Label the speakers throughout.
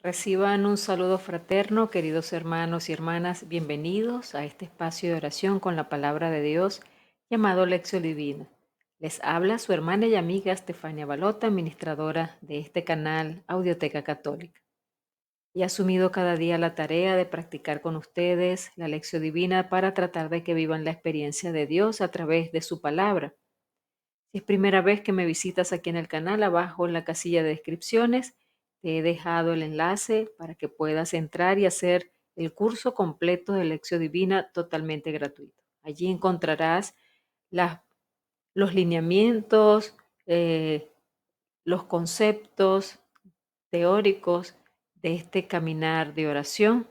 Speaker 1: Reciban un saludo fraterno, queridos hermanos y hermanas, bienvenidos a este espacio de oración con la palabra de Dios llamado Lección Divina. Les habla su hermana y amiga Estefania Balota, administradora de este canal Audioteca Católica. He asumido cada día la tarea de practicar con ustedes la Lección Divina para tratar de que vivan la experiencia de Dios a través de su palabra. Si es primera vez que me visitas aquí en el canal, abajo en la casilla de descripciones te he dejado el enlace para que puedas entrar y hacer el curso completo de Lección Divina totalmente gratuito. Allí encontrarás las- los lineamientos, los conceptos teóricos de este caminar de oración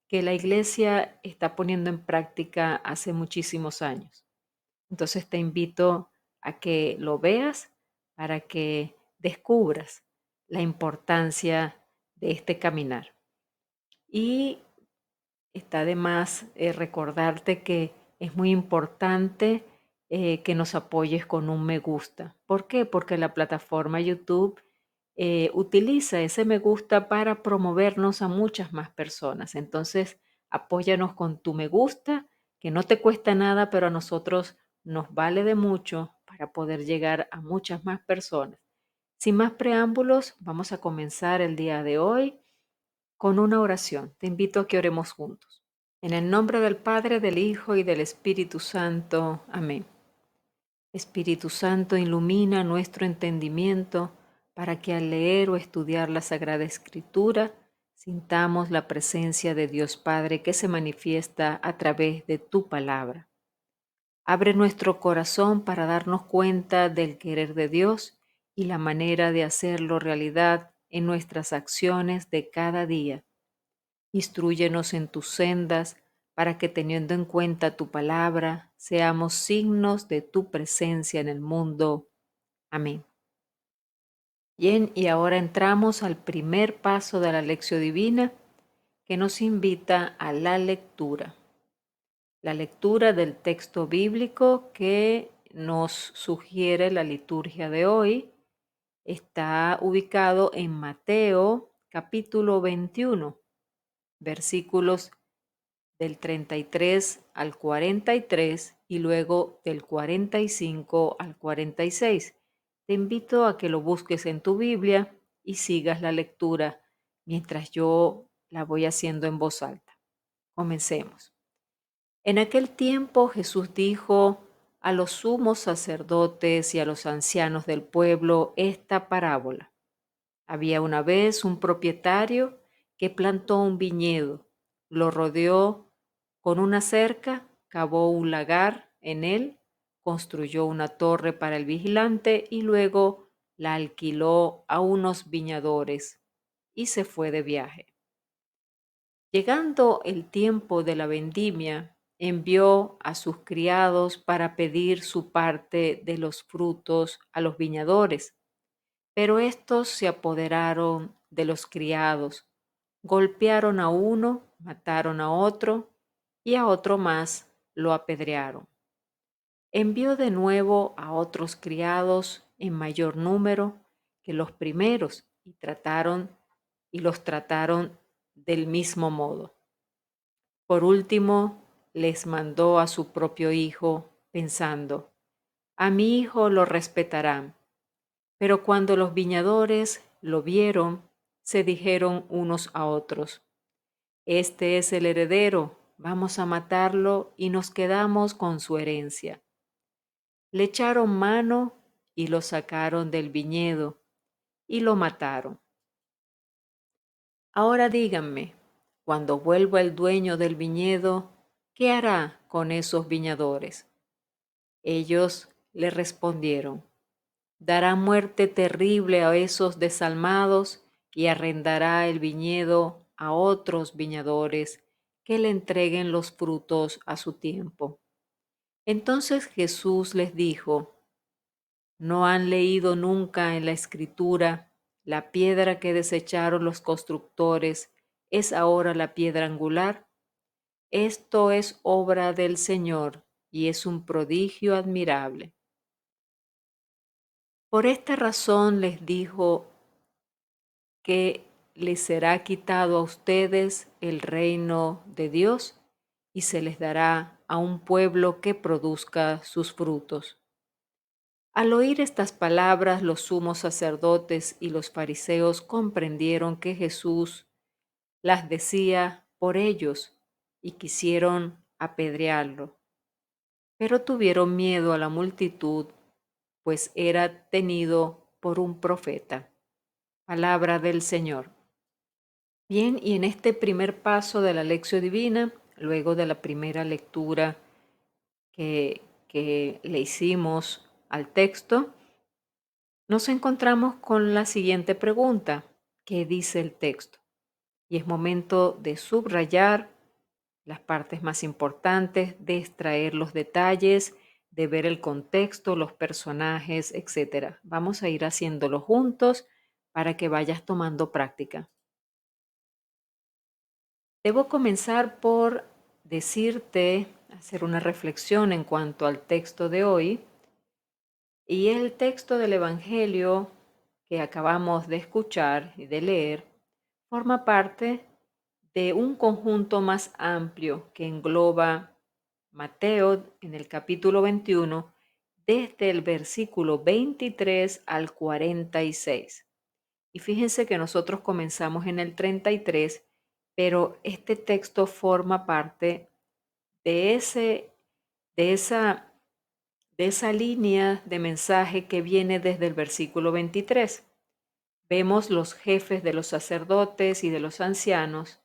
Speaker 1: que la Iglesia está poniendo en práctica hace muchísimos años. Entonces te invito a que lo veas para que descubras la importancia de este caminar. Y está de más recordarte que es muy importante que nos apoyes con un me gusta. ¿Por qué? Porque la plataforma YouTube utiliza ese me gusta para promovernos a muchas más personas. Entonces, apóyanos con tu me gusta, que no te cuesta nada, pero a nosotros nos vale de mucho para poder llegar a muchas más personas. Sin más preámbulos, vamos a comenzar el día de hoy con una oración. Te invito a que oremos juntos. En el nombre del Padre, del Hijo y del Espíritu Santo. Amén. Espíritu Santo, ilumina nuestro entendimiento para que al leer o estudiar la Sagrada Escritura sintamos la presencia de Dios Padre que se manifiesta a través de tu palabra. Abre nuestro corazón para darnos cuenta del querer de Dios y la manera de hacerlo realidad en nuestras acciones de cada día. Instrúyenos en tus sendas para que teniendo en cuenta tu palabra, seamos signos de tu presencia en el mundo. Amén. Bien, y ahora entramos al primer paso de la lección divina que nos invita a la lectura. La lectura del texto bíblico que nos sugiere la liturgia de hoy está ubicado en Mateo capítulo 21, versículos del 33 al 43 y luego del 45 al 46. Te invito a que lo busques en tu Biblia y sigas la lectura mientras yo la voy haciendo en voz alta. Comencemos. En aquel tiempo Jesús dijo a los sumos sacerdotes y a los ancianos del pueblo esta parábola. Había una vez un propietario que plantó un viñedo, lo rodeó con una cerca, cavó un lagar en él, construyó una torre para el vigilante y luego la alquiló a unos viñadores y se fue de viaje. Llegando el tiempo de la vendimia, envió a sus criados para pedir su parte de los frutos a los viñadores. Pero estos se apoderaron de los criados, golpearon a uno, mataron a otro y a otro más lo apedrearon. Envió de nuevo a otros criados en mayor número que los primeros y los trataron del mismo modo. Por último, les mandó a su propio hijo, pensando, a mi hijo lo respetarán. Pero cuando los viñadores lo vieron, se dijeron unos a otros, este es el heredero, vamos a matarlo y nos quedamos con su herencia. Le echaron mano y lo sacaron del viñedo y lo mataron. Ahora díganme, cuando vuelva el dueño del viñedo, ¿qué hará con esos viñadores? Ellos le respondieron, dará muerte terrible a esos desalmados y arrendará el viñedo a otros viñadores que le entreguen los frutos a su tiempo. Entonces Jesús les dijo, ¿no han leído nunca en la Escritura, la piedra que desecharon los constructores es ahora la piedra angular? Esto es obra del Señor y es un prodigio admirable. Por esta razón les dijo que les será quitado a ustedes el reino de Dios y se les dará a un pueblo que produzca sus frutos. Al oír estas palabras, los sumos sacerdotes y los fariseos comprendieron que Jesús las decía por ellos y quisieron apedrearlo, pero tuvieron miedo a la multitud, pues era tenido por un profeta. Palabra del Señor. Bien, y en este primer paso de la lección divina, luego de la primera lectura que le hicimos al texto, nos encontramos con la siguiente pregunta: ¿qué dice el texto? Y es momento de subrayar las partes más importantes, de extraer los detalles, de ver el contexto, los personajes, etc. Vamos a ir haciéndolo juntos para que vayas tomando práctica. Debo comenzar por decirte, hacer una reflexión en cuanto al texto de hoy. Y el texto del Evangelio que acabamos de escuchar y de leer forma parte de un conjunto más amplio que engloba Mateo en el capítulo 21, desde el versículo 23 al 46. Y fíjense que nosotros comenzamos en el 33, pero este texto forma parte de de esa de esa línea de mensaje que viene desde el versículo 23. Vemos los jefes de los sacerdotes y de los ancianos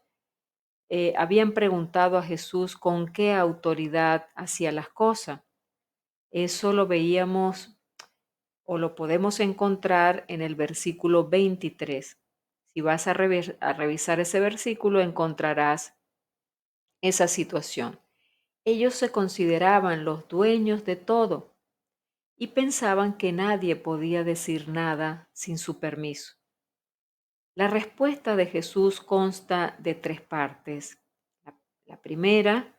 Speaker 1: habían preguntado a Jesús con qué autoridad hacía las cosas. Eso lo veíamos o lo podemos encontrar en el versículo 23. Si vas a revisar ese versículo, encontrarás esa situación. Ellos se consideraban los dueños de todo y pensaban que nadie podía decir nada sin su permiso. La respuesta de Jesús consta de tres partes. La primera,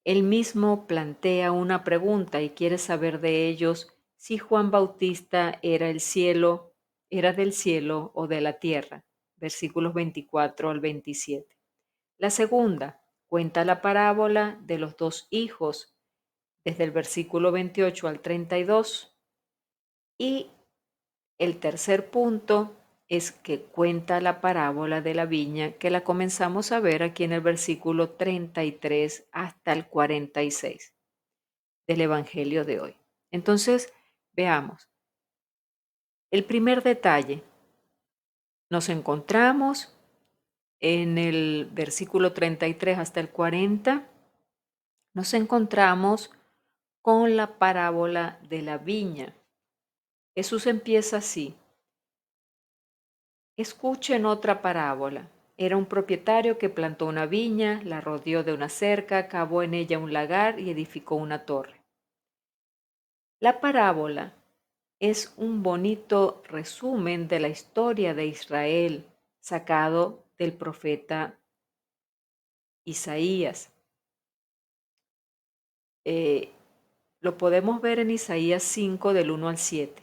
Speaker 1: él mismo plantea una pregunta y quiere saber de ellos si Juan Bautista era del cielo o de la tierra, versículos 24 al 27. La segunda, cuenta la parábola de los dos hijos, desde el versículo 28 al 32. Y el tercer punto es que cuenta la parábola de la viña, que la comenzamos a ver aquí en el versículo 33 hasta el 46 del Evangelio de hoy. Entonces, veamos. El primer detalle, nos encontramos en el versículo 33 hasta el 40, nos encontramos con la parábola de la viña. Jesús empieza así: escuchen otra parábola. Era un propietario que plantó una viña, la rodeó de una cerca, cavó en ella un lagar y edificó una torre. La parábola es un bonito resumen de la historia de Israel, sacado del profeta Isaías. Lo podemos ver en Isaías 5 del 1 al 7.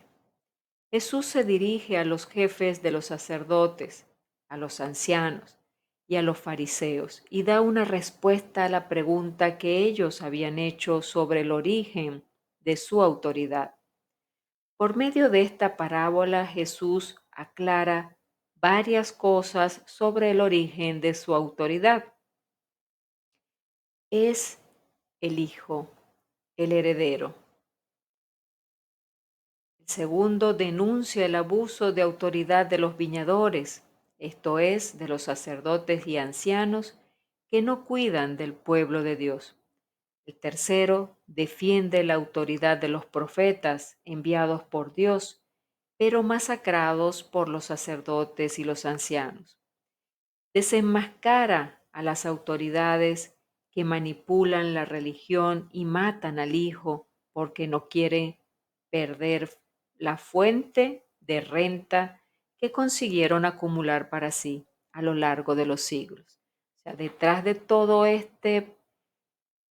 Speaker 1: Jesús se dirige a los jefes de los sacerdotes, a los ancianos y a los fariseos y da una respuesta a la pregunta que ellos habían hecho sobre el origen de su autoridad. Por medio de esta parábola, Jesús aclara varias cosas sobre el origen de su autoridad. Es el Hijo, el heredero. El segundo, denuncia el abuso de autoridad de los viñadores, esto es, de los sacerdotes y ancianos que no cuidan del pueblo de Dios. El tercero, defiende la autoridad de los profetas enviados por Dios, pero masacrados por los sacerdotes y los ancianos. Desenmascara a las autoridades que manipulan la religión y matan al Hijo porque no quieren perder la fuente de renta que consiguieron acumular para sí a lo largo de los siglos. O sea, detrás de todo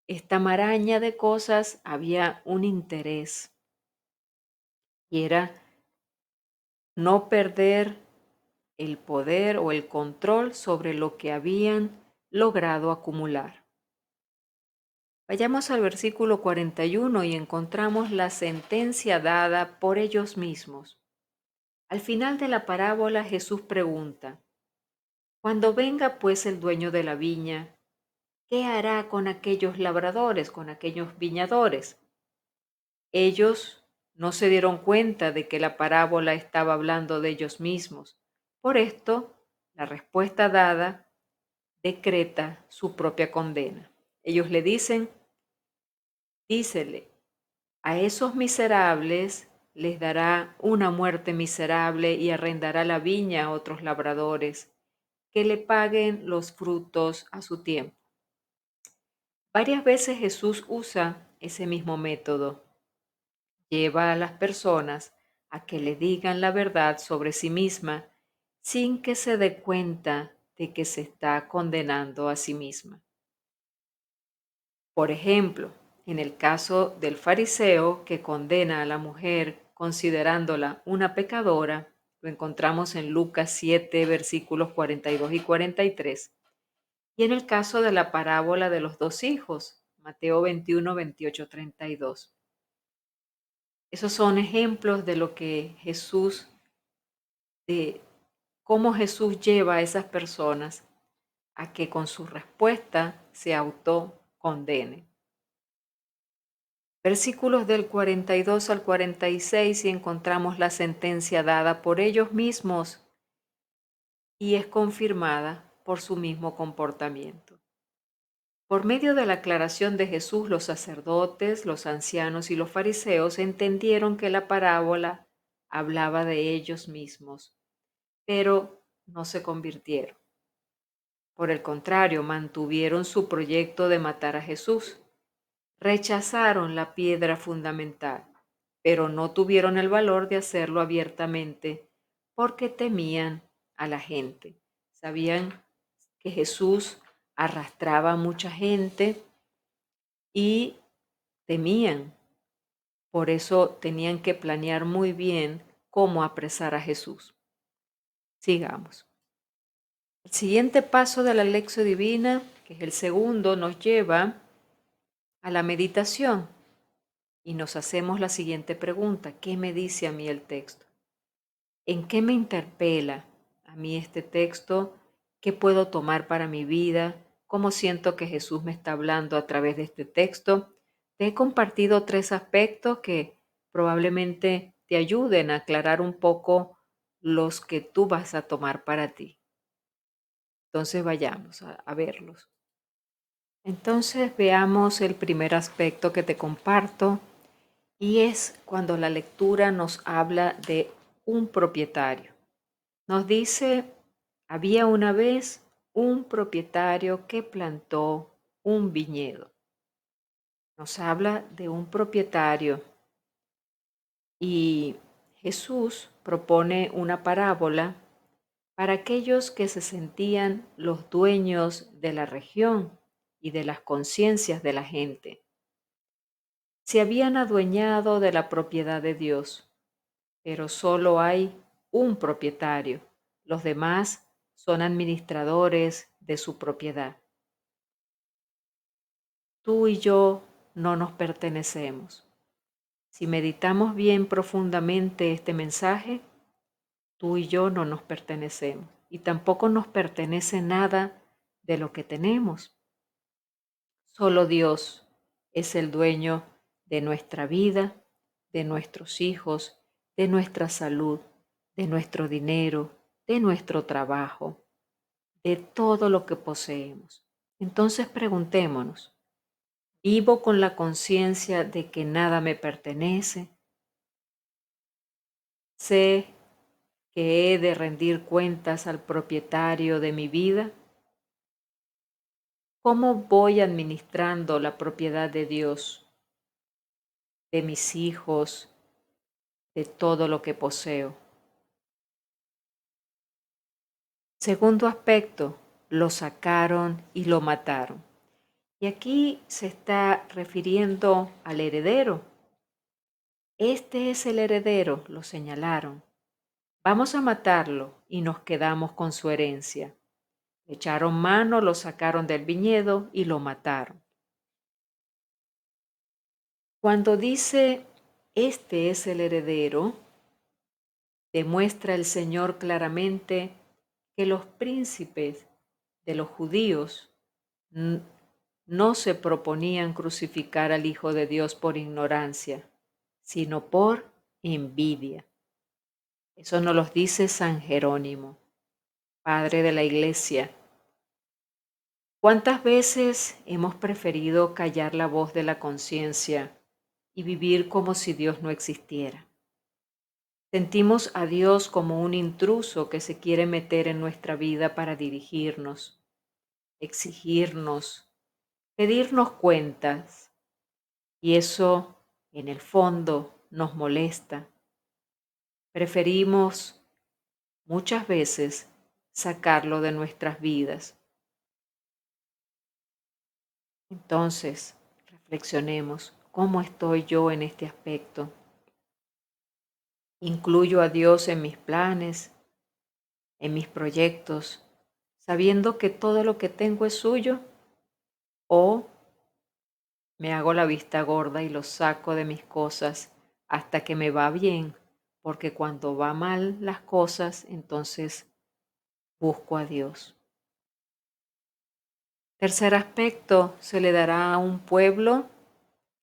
Speaker 1: esta maraña de cosas había un interés y era no perder el poder o el control sobre lo que habían logrado acumular. Vayamos al versículo 41 y encontramos la sentencia dada por ellos mismos. Al final de la parábola Jesús pregunta: Cuando venga pues el dueño de la viña, ¿qué hará con aquellos labradores, con aquellos viñadores? Ellos no se dieron cuenta de que la parábola estaba hablando de ellos mismos. Por esto, la respuesta dada decreta su propia condena. Ellos le dicen: dícele, a esos miserables les dará una muerte miserable y arrendará la viña a otros labradores que le paguen los frutos a su tiempo. Varias veces Jesús usa ese mismo método. Lleva a las personas a que le digan la verdad sobre sí misma sin que se dé cuenta de que se está condenando a sí misma. Por ejemplo, en el caso del fariseo que condena a la mujer considerándola una pecadora, lo encontramos en Lucas 7, versículos 42 y 43, y en el caso de la parábola de los dos hijos, Mateo 21, 28, 32. Esos son ejemplos de lo que Jesús, de cómo Jesús lleva a esas personas a que con su respuesta se autocondenen. Versículos del 42 al 46 y encontramos la sentencia dada por ellos mismos y es confirmada por su mismo comportamiento. Por medio de la aclaración de Jesús, los sacerdotes, los ancianos y los fariseos entendieron que la parábola hablaba de ellos mismos, pero no se convirtieron. Por el contrario, mantuvieron su proyecto de matar a Jesús. Rechazaron la piedra fundamental, pero no tuvieron el valor de hacerlo abiertamente porque temían a la gente. Sabían que Jesús arrastraba a mucha gente y temían. Por eso tenían que planear muy bien cómo apresar a Jesús. Sigamos. El siguiente paso de la lección divina, que es el segundo, nos lleva a la meditación y nos hacemos la siguiente pregunta: ¿qué me dice a mí el texto? ¿En qué me interpela a mí este texto? ¿Qué puedo tomar para mi vida? ¿Cómo siento que Jesús me está hablando a través de este texto? Te he compartido 3 aspectos que probablemente te ayuden a aclarar un poco los que tú vas a tomar para ti. Entonces vayamos a verlos. Entonces veamos el primer aspecto que te comparto y es cuando la lectura nos habla de un propietario. Nos dice: había una vez un propietario que plantó un viñedo. Nos habla de un propietario y Jesús propone una parábola para aquellos que se sentían los dueños de la región y de las conciencias de la gente. Se habían adueñado de la propiedad de Dios, pero solo hay un propietario. Los demás son administradores de su propiedad. Tú y yo no nos pertenecemos. Si meditamos bien profundamente este mensaje, tú y yo no nos pertenecemos y tampoco nos pertenece nada de lo que tenemos. Solo Dios es el dueño de nuestra vida, de nuestros hijos, de nuestra salud, de nuestro dinero, de nuestro trabajo, de todo lo que poseemos. Entonces preguntémonos: ¿vivo con la conciencia de que nada me pertenece? ¿Sé que he de rendir cuentas al propietario de mi vida? ¿Cómo voy administrando la propiedad de Dios, de mis hijos, de todo lo que poseo? Segundo aspecto, lo sacaron y lo mataron. Y aquí se está refiriendo al heredero. Este es el heredero, lo señalaron. Vamos a matarlo y nos quedamos con su herencia. Le echaron mano, lo sacaron del viñedo y lo mataron. Cuando dice, este es el heredero, demuestra el Señor claramente que los príncipes de los judíos no se proponían crucificar al Hijo de Dios por ignorancia, sino por envidia. Eso nos lo dice San Jerónimo, padre de la Iglesia. ¿Cuántas veces hemos preferido callar la voz de la conciencia y vivir como si Dios no existiera? Sentimos a Dios como un intruso que se quiere meter en nuestra vida para dirigirnos, exigirnos, pedirnos cuentas, y eso en el fondo nos molesta. Preferimos muchas veces sacarlo de nuestras vidas. Entonces, reflexionemos, ¿cómo estoy yo en este aspecto? ¿Incluyo a Dios en mis planes, en mis proyectos, sabiendo que todo lo que tengo es suyo? ¿O me hago la vista gorda y lo saco de mis cosas hasta que me va bien? Porque cuando va mal las cosas, entonces busco a Dios. Tercer aspecto, se le dará a un pueblo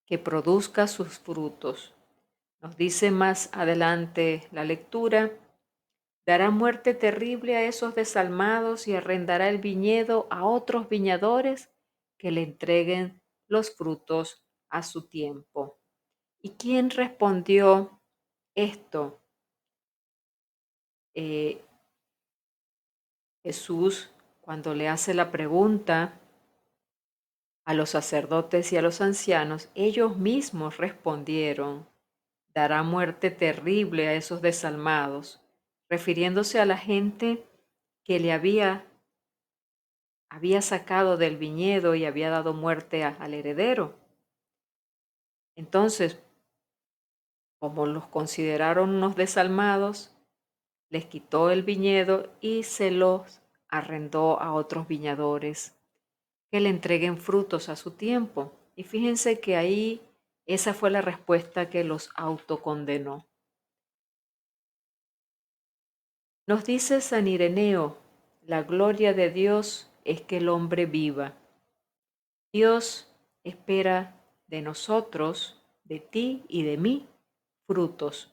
Speaker 1: que produzca sus frutos. Nos dice más adelante la lectura, dará muerte terrible a esos desalmados y arrendará el viñedo a otros viñadores que le entreguen los frutos a su tiempo. ¿Y quién respondió esto? Jesús, cuando le hace la pregunta a los sacerdotes y a los ancianos, ellos mismos respondieron, dará muerte terrible a esos desalmados, refiriéndose a la gente que le había sacado del viñedo y había dado muerte al heredero. Entonces, como los consideraron unos desalmados, les quitó el viñedo y se los arrendó a otros viñadores que le entreguen frutos a su tiempo. Y fíjense que ahí esa fue la respuesta que los autocondenó. Nos dice San Ireneo, la gloria de Dios es que el hombre viva. Dios espera de nosotros, de ti y de mí, frutos.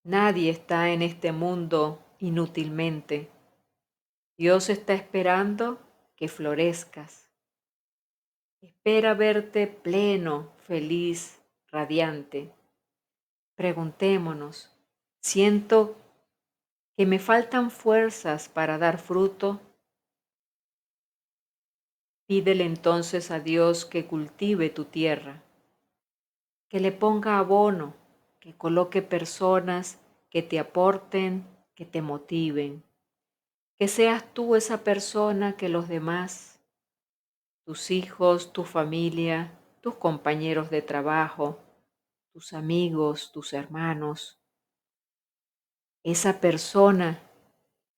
Speaker 1: Nadie está en este mundo inútilmente. Dios está esperando que florezcas. Espera verte pleno, feliz, radiante. Preguntémonos, ¿siento que me faltan fuerzas para dar fruto? Pídele entonces a Dios que cultive tu tierra, que le ponga abono, que coloque personas que te aporten, que te motiven, que seas tú esa persona que los demás, tus hijos, tu familia, tus compañeros de trabajo, tus amigos, tus hermanos, esa persona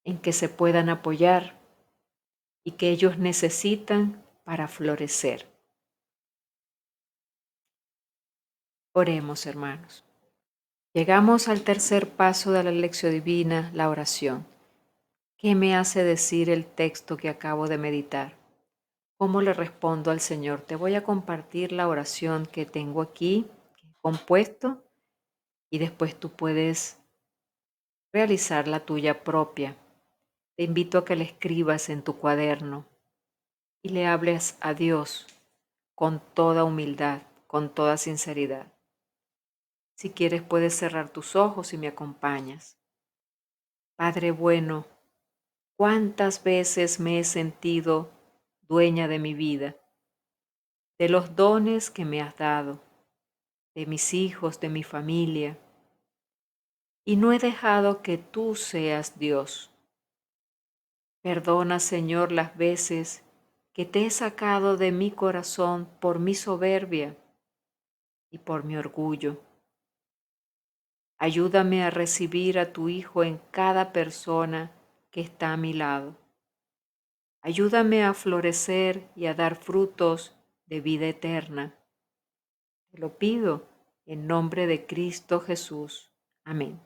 Speaker 1: en que se puedan apoyar y que ellos necesitan para florecer. Oremos, hermanos. Llegamos al tercer paso de la lección divina, la oración. ¿Qué me hace decir el texto que acabo de meditar? ¿Cómo le respondo al Señor? Te voy a compartir la oración que tengo aquí, que he compuesto, y después tú puedes realizar la tuya propia. Te invito a que la escribas en tu cuaderno y le hables a Dios con toda humildad, con toda sinceridad. Si quieres puedes cerrar tus ojos y me acompañas. Padre bueno, ¿cuántas veces me he sentido dueña de mi vida, de los dones que me has dado, de mis hijos, de mi familia, y no he dejado que tú seas Dios? Perdona, Señor, las veces que te he sacado de mi corazón por mi soberbia y por mi orgullo. Ayúdame a recibir a tu Hijo en cada persona que está a mi lado. Ayúdame a florecer y a dar frutos de vida eterna. Te lo pido en nombre de Cristo Jesús. Amén.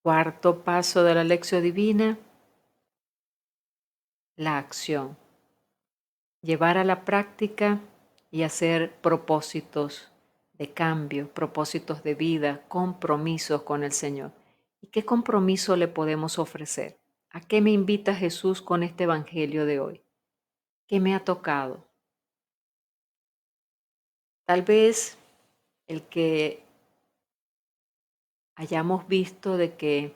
Speaker 1: Cuarto paso de la lección divina, la acción. Llevar a la práctica y hacer propósitos de cambio, propósitos de vida, compromisos con el Señor. ¿Y qué compromiso le podemos ofrecer? ¿A qué me invita Jesús con este evangelio de hoy? ¿Qué me ha tocado? Tal vez el que hayamos visto de que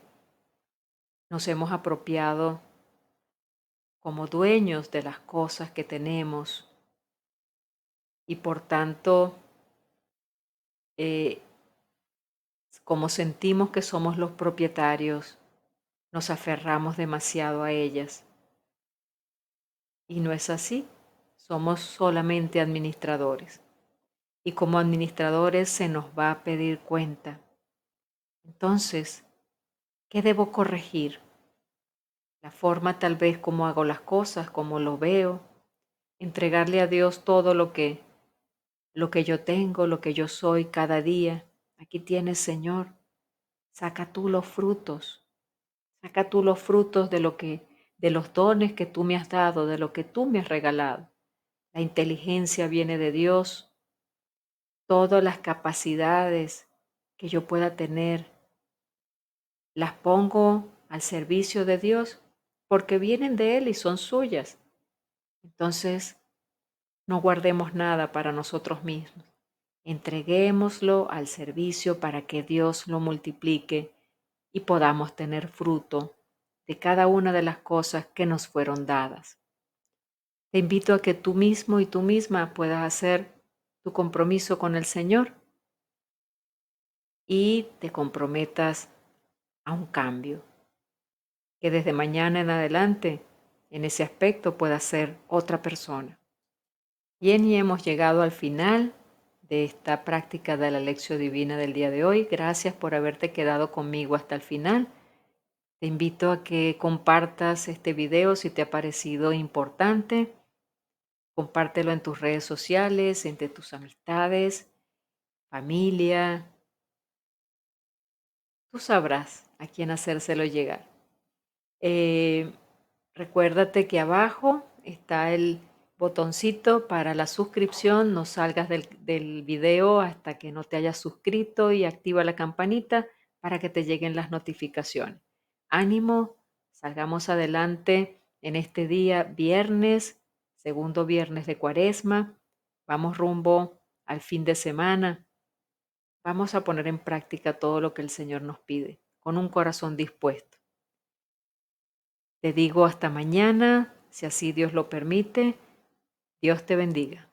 Speaker 1: nos hemos apropiado como dueños de las cosas que tenemos y por tanto, eh, como sentimos que somos los propietarios, nos aferramos demasiado a ellas. Y no es así, somos solamente administradores. Y como administradores se nos va a pedir cuenta. Entonces, ¿qué debo corregir? La forma tal vez como hago las cosas, como lo veo, entregarle a Dios todo lo que yo tengo, lo que yo soy cada día. Aquí tienes, Señor, saca tú los frutos, saca tú los frutos de los dones que tú me has dado, de lo que tú me has regalado. La inteligencia viene de Dios, todas las capacidades que yo pueda tener, las pongo al servicio de Dios porque vienen de Él y son suyas. Entonces, no guardemos nada para nosotros mismos. Entreguémoslo al servicio para que Dios lo multiplique y podamos tener fruto de cada una de las cosas que nos fueron dadas. Te invito a que tú mismo y tú misma puedas hacer tu compromiso con el Señor y te comprometas a un cambio, que desde mañana en adelante en ese aspecto puedas ser otra persona. Bien, y hemos llegado al final de esta práctica de la lección divina del día de hoy. Gracias por haberte quedado conmigo hasta el final. Te invito a que compartas este video si te ha parecido importante. Compártelo en tus redes sociales, entre tus amistades, familia. Tú sabrás a quién hacérselo llegar. Eh, Recuérdate que abajo está el botoncito para la suscripción. No salgas del video hasta que no te hayas suscrito y activa la campanita para que te lleguen las notificaciones. Ánimo, salgamos adelante en este día viernes, segundo viernes de Cuaresma. Vamos rumbo al fin de semana. Vamos a poner en práctica todo lo que el Señor nos pide, con un corazón dispuesto. Te digo hasta mañana, si así Dios lo permite. Dios te bendiga.